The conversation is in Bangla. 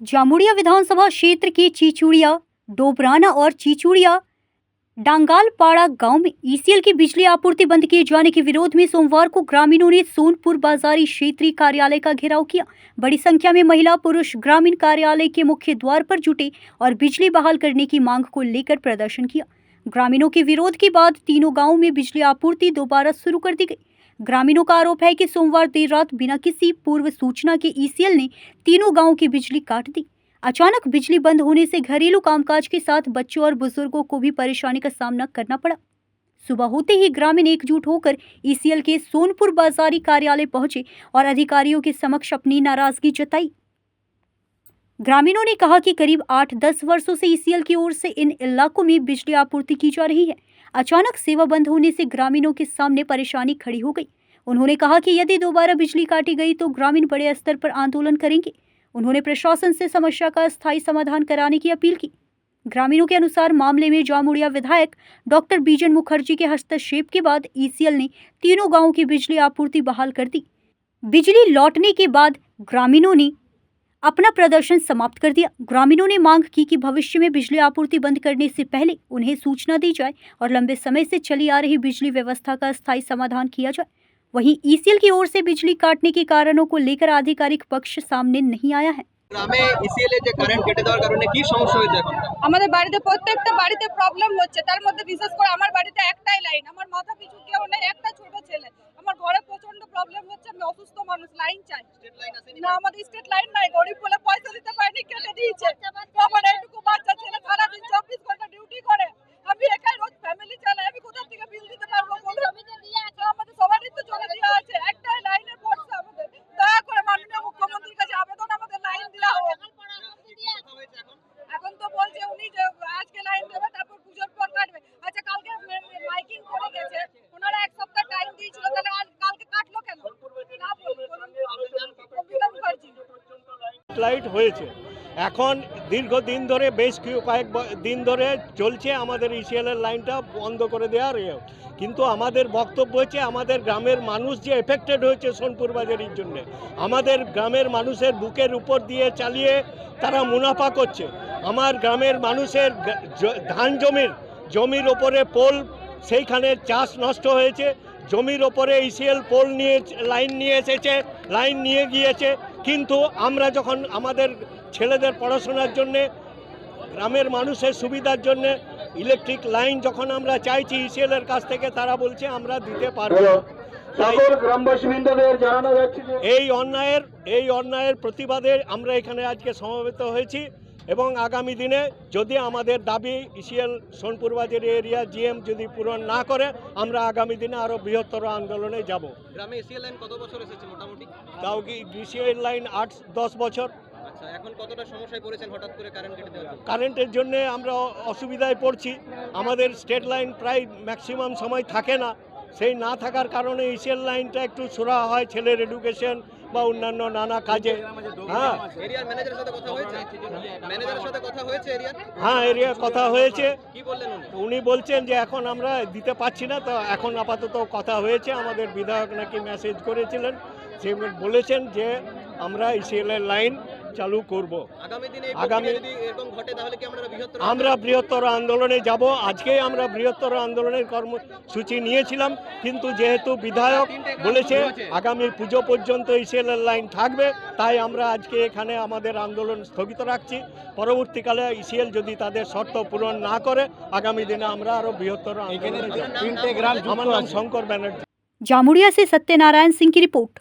जामुड़िया विधानसभा क्षेत्र के चिचुड़िया, डोबराना और चिचुड़िया डांगालपाड़ा गांव में ईसीएल की बिजली आपूर्ति बंद किए जाने के विरोध में सोमवार को ग्रामीणों ने सोनपुर बाजारी क्षेत्रीय कार्यालय का घेराव किया। बड़ी संख्या में महिला पुरुष ग्रामीण कार्यालय के मुख्य द्वार पर जुटे और बिजली बहाल करने की मांग को लेकर प्रदर्शन किया। ग्रामीणों के विरोध के बाद तीनों गाँवों में बिजली आपूर्ति दोबारा शुरू कर दी गई। ग्रामीणों का आरोप है कि सोमवार देर रात बिना किसी पूर्व सूचना के ईसीएल ने तीनों गांवों की बिजली काट दी। अचानक बिजली बंद होने से घरेलू कामकाज के साथ बच्चों और बुजुर्गों को भी परेशानी का सामना करना पड़ा। सुबह होते ही ग्रामीण एकजुट होकर ईसीएल के सोनपुर बाजारी कार्यालय पहुंचे और अधिकारियों के समक्ष अपनी नाराजगी जताई। ग्रामीणों ने कहा कि करीब 8-10 वर्षों से ईसीएल की ओर से इन इलाकों में बिजली आपूर्ति की जा रही है। अचानक सेवा बंद होने से ग्रामीणों के सामने परेशानी खड़ी हो गई। उन्होंने कहा कि यदि दोबारा बिजली काटी गई तो ग्रामीण बड़े स्तर पर आंदोलन करेंगे। उन्होंने प्रशासन से समस्या का स्थायी समाधान कराने की अपील की। ग्रामीणों के अनुसार मामले में जामुड़िया विधायक डॉक्टर बीजन मुखर्जी के हस्तक्षेप के बाद ईसीएल ने तीनों गांवों की बिजली आपूर्ति बहाल कर दी। बिजली लौटने के बाद ग्रामीणों ने अपना प्रदर्शन समाप्त कर दिया। ग्रामीणों ने मांग की कि भविष्य में बिजली आपूर्ति बंद करने से पहले उन्हें सूचना दी जाए और लंबे समय से चली आ रही बिजली व्यवस्था का स्थायी समाधान किया जाए। वहीं ईसीएल की ओर से बिजली काटने के कारणों को लेकर आधिकारिक पक्ष सामने नहीं आया है। গ্রামে ইসিএল যে কারেন্ট কেটে দেওয়ার কারণে কি সমস্যা হয়েছে এখন? আমাদের বাড়িতে প্রত্যেকটা বাড়িতে প্রবলেম হচ্ছে, তার মধ্যে বিশেষ করে আমার বাড়িতে একটাই লাইন, আমার মাথা পিছু কেউ নেই, একটা ছোট ছেলে, আমার ঘরে প্রচন্ড প্রবলেম হচ্ছে, আমি অসুস্থ মানুষ, লাইন চাই। স্টেট লাইন আসেনি না, আমাদের স্টেট লাইন নাই, গরিব বলে পয়সা দিতে পারিনি, কেটে দিয়েছে। আমার এইটুকু বাচ্চা ছেলে সারাদিন 24 ঘন্টা ডিউটি করে, আমি একাই রোজ ফ্যামিলি চালাই, আমি কোথা থেকে বিল দিতে পারবো বলুন? আমাদের সবারই তো জমা দেওয়া আছে, একটাই লাইনের ভরসা আমাদের। দয়া করে মাননীয় মুখ্যমন্ত্রীর কাছে আবেদন, আমাদের লাইন দেওয়া হোক। এখন তো বলছে উনি যে আজকে লাইন দেবে, তারপর পুজোর পর কাটবে। আচ্ছা, কালকে মাইকিং করে গেছে, ওনারা এক সপ্তাহ টাইম দিয়েছিল, তাহলে কালকে কাটলো কেন? না বলুন। লাইট হয়েছে এখন দীর্ঘদিন ধরে, বেশ কয়েক দিন ধরে চলছে আমাদের ইসিএলের লাইনটা বন্ধ করে দেওয়ার কিন্তু আমাদের বক্তব্য হচ্ছে আমাদের গ্রামের মানুষ যে এফেক্টেড হয়েছে সোনপুর বাজারের জন্য, আমাদের গ্রামের মানুষের বুকের উপর দিয়ে চালিয়ে তারা মুনাফা করছে। আমার গ্রামের মানুষের ধান জমির ওপরে পোল, সেইখানে চাষ নষ্ট হয়েছে। জমির ওপরে ইসিএল পোল নিয়ে লাইন নিয়ে এসেছে, লাইন নিয়ে গিয়েছে, কিন্তু আমরা যখন আমাদের ছেলেদের পড়াশোনার জন্যে, গ্রামের মানুষের সুবিধার জন্যে ইলেকট্রিক লাইন যখন আমরা চাইছি ইসিএলের কাছ থেকে, তারা বলছে আমরা দিতে পারবো না। এই অন্যায়ের প্রতিবাদে আমরা এখানে আজকে সমবেত হয়েছি এবং আগামী দিনে যদি আমাদের দাবি ইসিএল সোনপুর বাজার এরিয়া জিএম যদি পূরণ না করে, আমরা আগামী দিনে আরো বৃহত্তর আন্দোলনে যাব। গ্রামে ইসিএল লাইন কত বছর এসেছে মোটামুটি? তাও কি ইসিএল লাইন 8-10 বছর। আচ্ছা, এখন কতটা সমস্যায় পড়েছেন হঠাৎ করে কারেন্ট কেটে দেওয়ার জন্য? কারেন্টের জন্য আমরা অসুবিধায় পড়ছি। আমাদের স্টেট লাইন প্রায় ম্যাক্সিমাম সময় থাকে না, সেই না থাকার কারণে ইসিএল লাইনটা একটু সুরা হয় ছেলের এডুকেশন বা অন্যান্য নানা কাজে। হ্যাঁ, এরিয়ার ম্যানেজারের সাথে কথা হয়েছে? ম্যানেজারের সাথে কথা হয়েছে এরিয়ার? হ্যাঁ, এরিয়ার কথা হয়েছে। কি বললেন উনি? উনি বলছেন যে এখন আমরা দিতে পারছি না, তো এখন আপাতত কথা হয়েছে। আমাদের বিধায়ক নাকি মেসেজ করেছিলেন, সে বলেছেন যে আমরা ইসিএলের লাইন চালু করব। আগামী যদি এরকম ঘটে তাহলে কি আমরা বৃহত্তর আন্দোলনে যাব। আজকেই আমরা বৃহত্তর আন্দোলনের কর্মসূচি নিয়েছিলাম, কিন্তু যেহেতু বিধায়ক বলেছে আগামী পুজো পর্যন্ত ইসিএলের লাইন থাকবে, তাই আমরা আজকে এখানে আমাদের আন্দোলন স্থগিত রাখছি। পরবর্তীকালে ইসিএল যদি তাদের শর্ত পূরণ না করে, আগামী দিনে আমরা আরো বৃহত্তর আন্দোলনে যাব। আমার নাম শঙ্কর ব্যানার্জি। जामुड़िया से सत्यनारायण सिंह की रिपोर्ट।